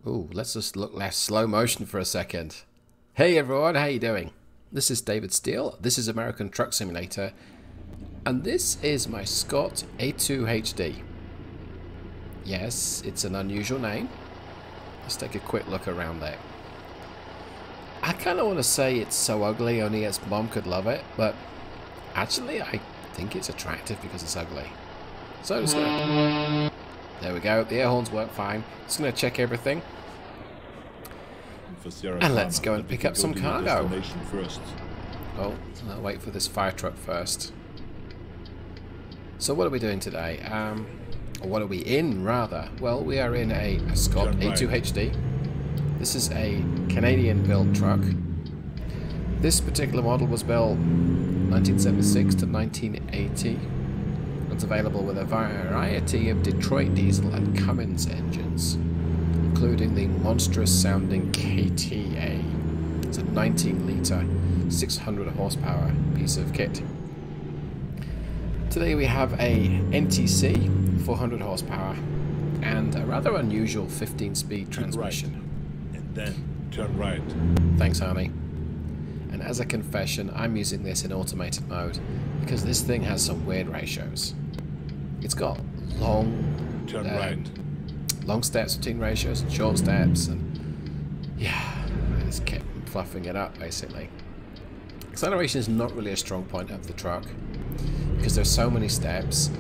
Ooh, let's just look less slow motion for a second. Hey everyone, how you doing? This is David Steele, this is American Truck Simulator, and this is my Scot A2HD. Yes, it's an unusual name. Let's take a quick look around there. I kind of want to say it's so ugly only its mom could love it, but actually I think it's attractive because it's ugly. So I'm just gonna... There we go, the air horns work fine. Just gonna check everything. And let's go and pick up some cargo. Oh, I'll wait for this fire truck first. So what are we doing today? Or what are we in, rather? Well, we are in a Scot A2HD. This is a Canadian-built truck. This particular model was built 1976 to 1980. It's available with a variety of Detroit diesel and Cummins engines, including the monstrous-sounding KTA. It's a 19-litre, 600 horsepower piece of kit. Today we have a NTC, 400 horsepower, and a rather unusual 15-speed transmission. Right. And then turn right. Thanks, Arnie. And as a confession, I'm using this in automated mode because this thing has some weird ratios. It's got long steps between ratios and short steps, and yeah, I just kept fluffing it up basically. Acceleration is not really a strong point of the truck because there's so many steps.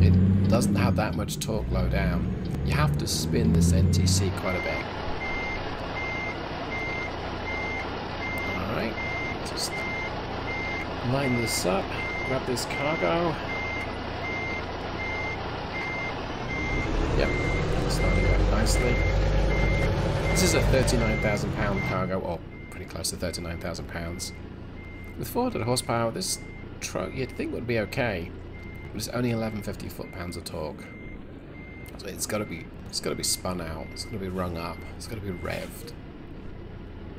It doesn't have that much torque low down. You have to spin this NTC quite a bit. Alright, just line this up, grab this cargo. Yep, starting out nicely. This is a £39,000 cargo, or pretty close to £39,000. With 400 horsepower, this truck you'd think would be okay, but it's only 1150 foot-pounds of torque. So it's got to be spun out. It's got to be rung up. It's got to be revved.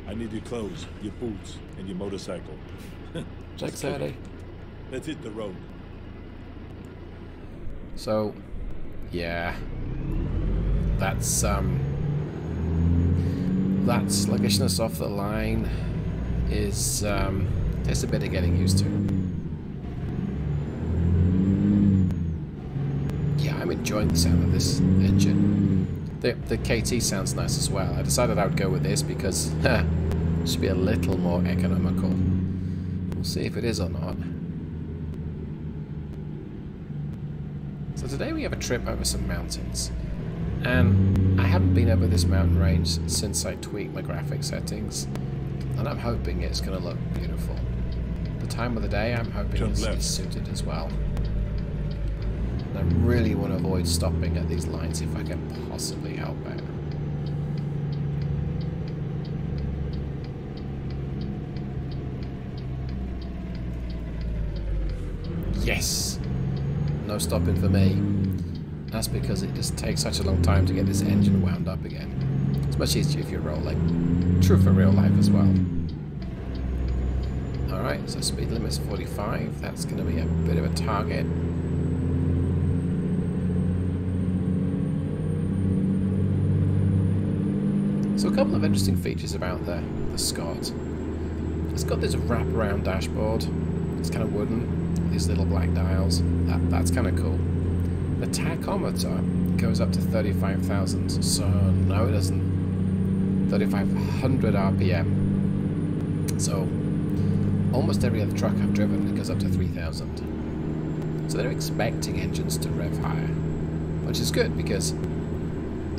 I need your clothes, your boots, and your motorcycle. Thanks, Eddie. Let's hit the road. So, yeah, that's sluggishness off the line is there's a bit of getting used to. Yeah, I'm enjoying the sound of this engine. The KT sounds nice as well. I decided I would go with this because it should be a little more economical. We'll see if it is or not. So today we have a trip over some mountains, and I haven't been over this mountain range since I tweaked my graphic settings, and I'm hoping it's going to look beautiful. The time of the day I'm hoping is suited as well. And I really want to avoid stopping at these lines if I can possibly help it. Yes! No stopping for me. That's because it just takes such a long time to get this engine wound up again. It's much easier if you're rolling. True for real life as well. Alright, so speed limit's 45. That's going to be a bit of a target. So a couple of interesting features about the Scot. It's got this wraparound dashboard. It's kind of wooden, with these little black dials. That's kind of cool. The tachometer goes up to 35,000, so no it doesn't. 3,500 RPM. So almost every other truck I've driven it goes up to 3,000. So they're expecting engines to rev higher, which is good because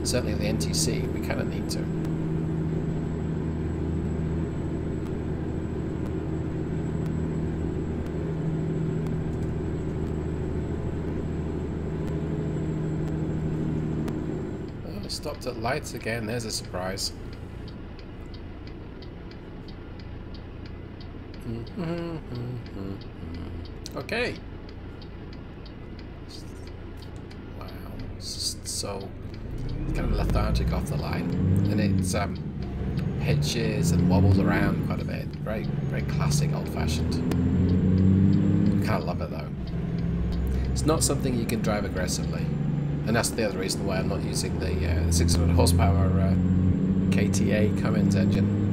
certainly with the NTC we kind of need to. Stopped at lights again, there's a surprise. Okay. Wow, it's just so kind of lethargic off the line. And it pitches and wobbles around quite a bit. Very, very classic, old-fashioned. I kind of love it though. It's not something you can drive aggressively. And that's the other reason why I'm not using the 600 horsepower KTA Cummins engine.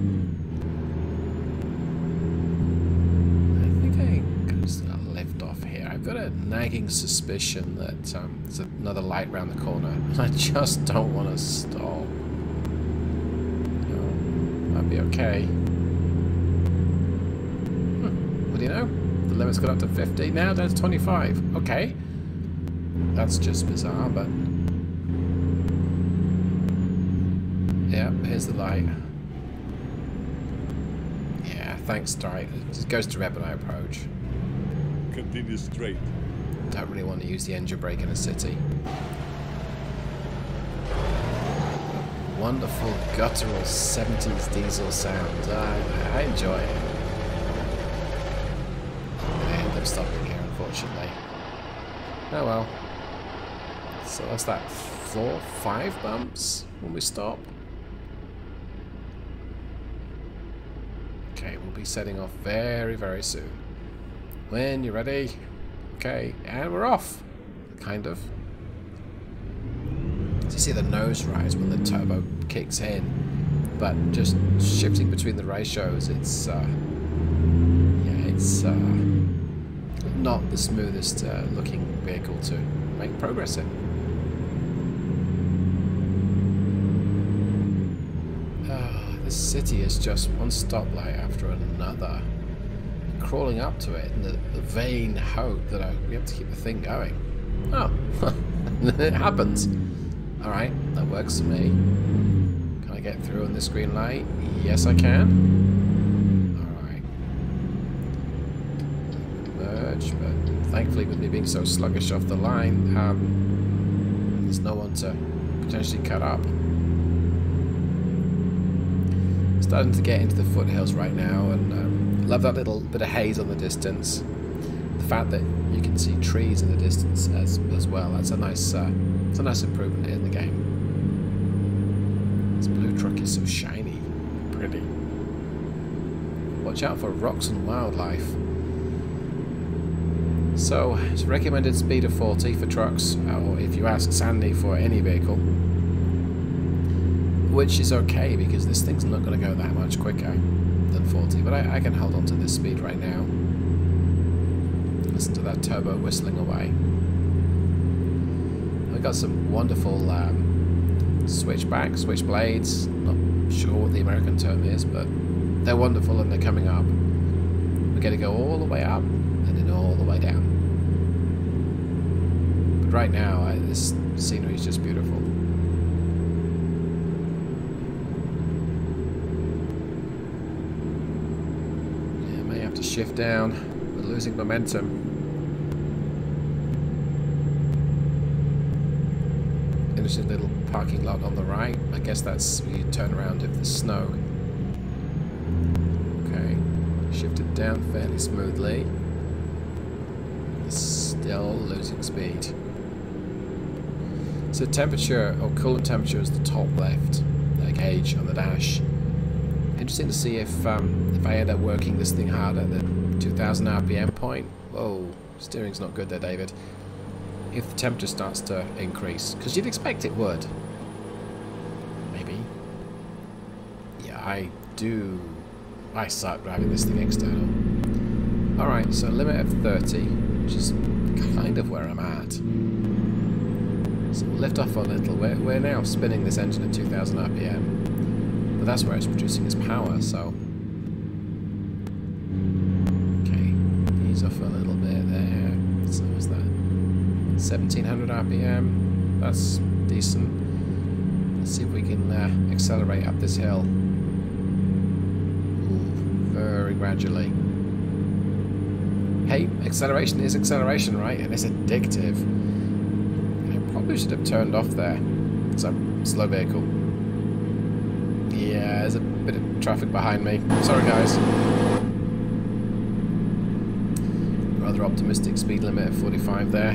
I think I'm just going to lift off here. I've got a nagging suspicion that there's another light around the corner, and I just don't want to stop. That'd be okay. What do you know? The limit's got up to 50, now down to 25. Okay. That's just bizarre, but... yeah, here's the light. Yeah, thanks, straight. It just goes to red when I approach. Continue straight. Don't really want to use the engine brake in a city. Wonderful guttural 70s diesel sound. I enjoy it. I'm going to end up stopping here, unfortunately. Oh well. So what's that? 4, 5 bumps when we stop? Okay, we'll be setting off very, very soon. When you're ready. Okay, and we're off. Kind of. You see the nose rise when the turbo kicks in, but just shifting between the ratios, it's not the smoothest looking vehicle to make progress in. This city is just one stoplight after another. Crawling up to it in the vain hope that I'll be able to keep the thing going. Oh, it happens. Alright, that works for me. Can I get through on this green light? Yes, I can. Alright. Merge, but thankfully with me being so sluggish off the line, there's no one to potentially cut up. Starting to get into the foothills right now, and love that little bit of haze on the distance. The fact that you can see trees in the distance as well. That's a nice improvement in the game. This blue truck is so shiny, pretty. Watch out for rocks and wildlife. So it's a recommended speed of 40 for trucks, or if you ask Sandy, for any vehicle. Which is okay, because this thing's not going to go that much quicker than 40, but I can hold on to this speed right now. Listen to that turbo whistling away. We've got some wonderful switchblades, not sure what the American term is, but they're wonderful and they're coming up. We're going to go all the way up and then all the way down. But right now, this scenery is just beautiful. Shift down, we're losing momentum. Interesting little parking lot on the right. I guess that's where you turn around if there's snow. Okay, shifted down fairly smoothly. Still losing speed. So temperature, or coolant temperature, is the top left gauge on the dash. Interesting to see if I end up working this thing hard at the 2000 RPM point. Whoa, steering's not good there, David. If the temperature starts to increase, because you'd expect it would. Maybe. Yeah, I suck driving this thing external. Alright, so limit of 30, which is kind of where I'm at. So we'll lift off a little. We're now spinning this engine at 2000 RPM. But that's where it's producing its power, so... okay, ease off a little bit there. So what's that? 1700 RPM. That's decent. Let's see if we can accelerate up this hill. Ooh, very gradually. Hey, acceleration is acceleration, right? And it's addictive. I probably should have turned off there. It's a slow vehicle. Yeah, there's a bit of traffic behind me. Sorry, guys. Rather optimistic speed limit of 45 there.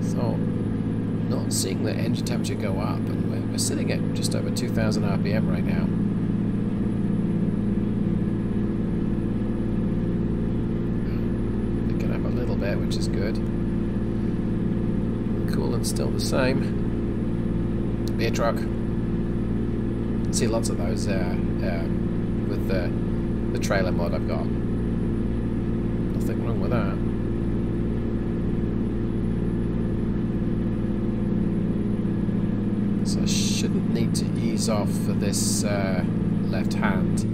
So, not seeing the engine temperature go up, and we're sitting at just over 2000 RPM right now. Picking up a little bit. which is good. Coolant's still the same. Beer truck. See lots of those with the trailer mod I've got. Nothing wrong with that. So I shouldn't need to ease off for this left hand,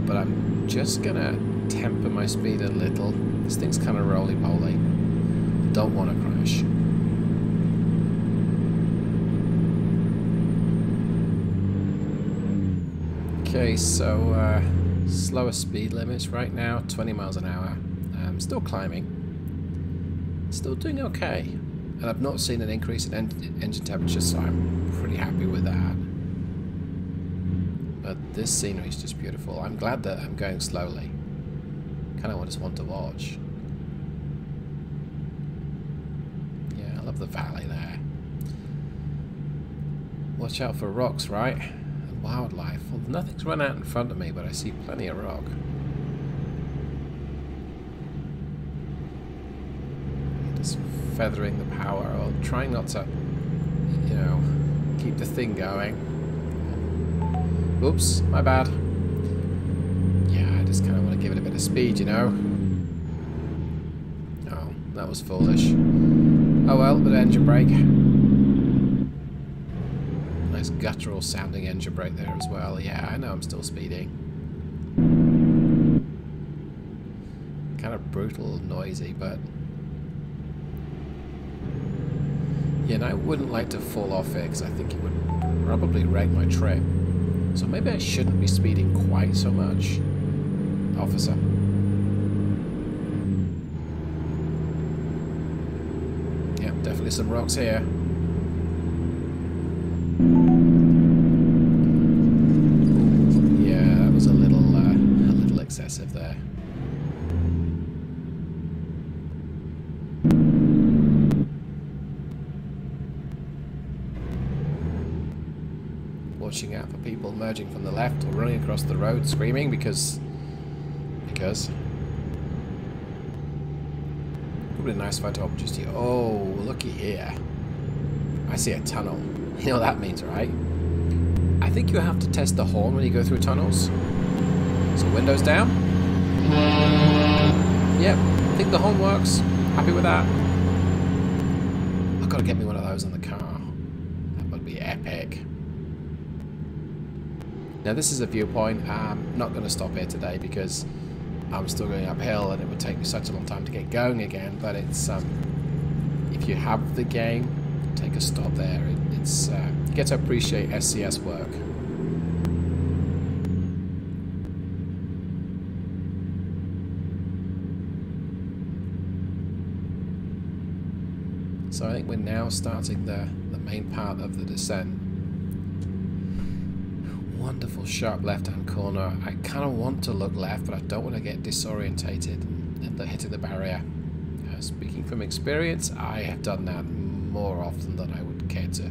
but I'm just gonna temper my speed a little. This thing's kind of roly-poly. Don't want to crash. Okay, so slower speed limits right now, 20 miles an hour. Still climbing. Still doing okay. And I've not seen an increase in engine temperature, so I'm pretty happy with that. But this scenery is just beautiful. I'm glad that I'm going slowly. Kind of just want to watch. Yeah, I love the valley there. Watch out for rocks, right? And wildlife. Well, nothing's run out in front of me, but I see plenty of rock. Just feathering the power, or trying not to, you know, keep the thing going. Oops, my bad. Yeah, I just kind of want to give it a bit of speed, you know. Oh, that was foolish. Oh well, but engine brake. Nice guttural sounding engine brake there as well. Yeah, I know I'm still speeding. Kind of brutal, noisy, but yeah, and I wouldn't like to fall off it because I think it would probably wreck my trip. So maybe I shouldn't be speeding quite so much, officer. Yeah, definitely some rocks here. Yeah, that was a little excessive there. Watching out for people merging from the left or running across the road screaming because probably a nice photo opportunity. Oh, looky here. I see a tunnel. You know what that means, right? I think you have to test the horn when you go through tunnels. So windows down. Yep, I think the horn works. Happy with that. I've got to get me one of those in the car. That would be epic. Now this is a viewpoint. I'm not going to stop here today because I'm still going uphill and it would take me such a long time to get going again. But it's if you have the game, take a stop there. It's you get to appreciate SCS work. So I think we're now starting the main part of the descent. Wonderful sharp left-hand corner. I kind of want to look left, but I don't want to get disorientated and hitting the barrier. Speaking from experience, I have done that more often than I would care to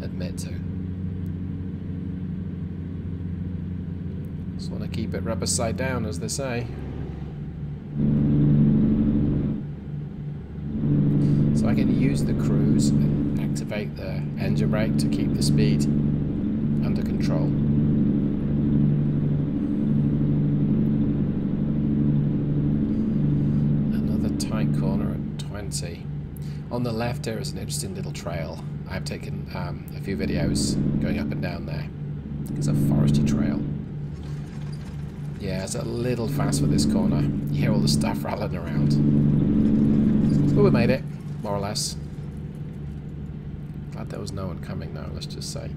admit to. Just want to keep it rubber side down, as they say. So I can use the cruise and activate the engine brake to keep the speed under control. Tight corner at 20. On the left there is an interesting little trail. I've taken a few videos going up and down there. It's a foresty trail. Yeah, it's a little fast for this corner. You hear all the stuff rattling around. But we made it, more or less. Glad there was no one coming though, let's just say.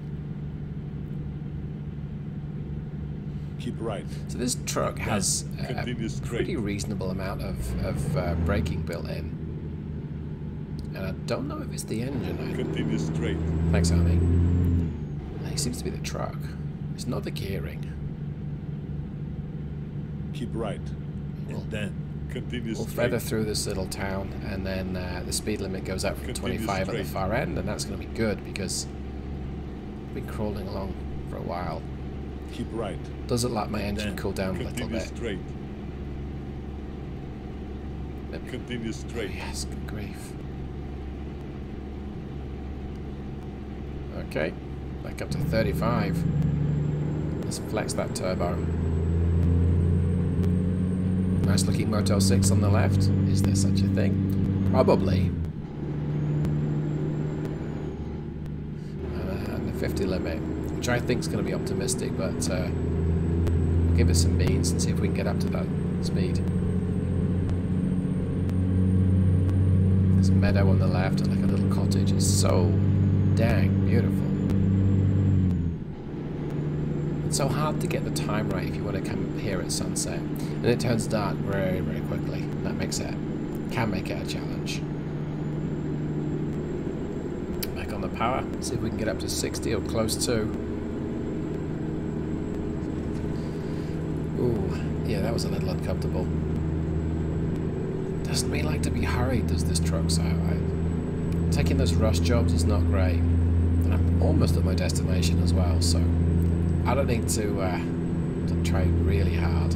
Keep right. So this truck has a pretty reasonable amount of braking built in. And I don't know if it's the engine. Continue straight. Thanks, Arnie. It seems to be the truck. It's not the gearing. Keep right. And then continue we'll straight. feather through this little town, and then the speed limit goes up from 25 straight at the far end, and that's going to be good because we've been crawling along for a while. Keep right. Doesn't let my engine cool down a little bit. Straight. Continue straight. Yes, good grief. Okay, back up to 35. Let's flex that turbo. Nice looking Motel 6 on the left. Is there such a thing? Probably. And the 50 limit, which I think is going to be optimistic, but we'll give it some beans and see if we can get up to that speed. This meadow on the left and like a little cottage is so dang beautiful. It's so hard to get the time right if you want to come here at sunset, and it turns dark very, very quickly. That makes it, can make it a challenge. Back on the power, see if we can get up to 60 or close to. Ooh, yeah, that was a little uncomfortable. Doesn't really like to be hurried, does this truck, so taking those rush jobs is not great. And I'm almost at my destination as well, so I don't need to try really hard.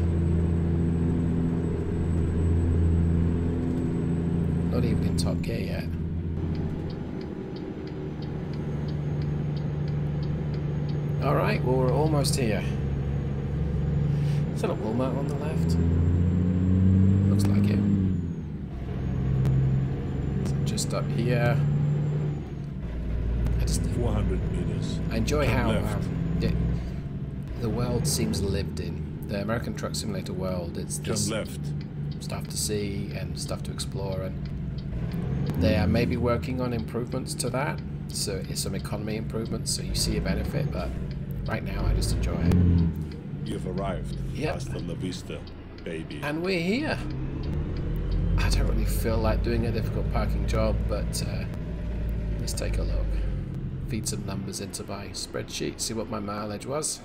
Not even in top gear yet. Alright, well we're almost here. Is that a Walmart on the left? Looks like it. So just up here. 400 meters. I enjoy how the world seems lived in. The American Truck Simulator world, it's this left. Stuff to see and stuff to explore, and they are maybe working on improvements to that, so it's some economy improvements, so you see a benefit, but right now I just enjoy it. You've arrived. Yep. Hasta la vista, baby. And we're here. I don't really feel like doing a difficult parking job, but let's take a look. Feed some numbers into my spreadsheet, see what my mileage was.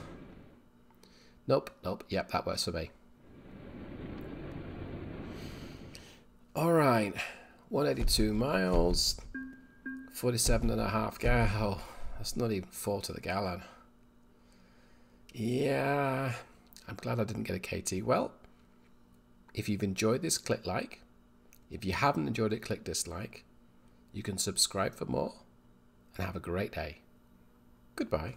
Nope, yep, that works for me. Alright, 182 miles, 47.5 gal. Oh, that's not even 4 to the gallon. Yeah, I'm glad I didn't get a KT. Well, if you've enjoyed this, click like. If you haven't enjoyed it, click dislike. You can subscribe for more, and have a great day. Goodbye.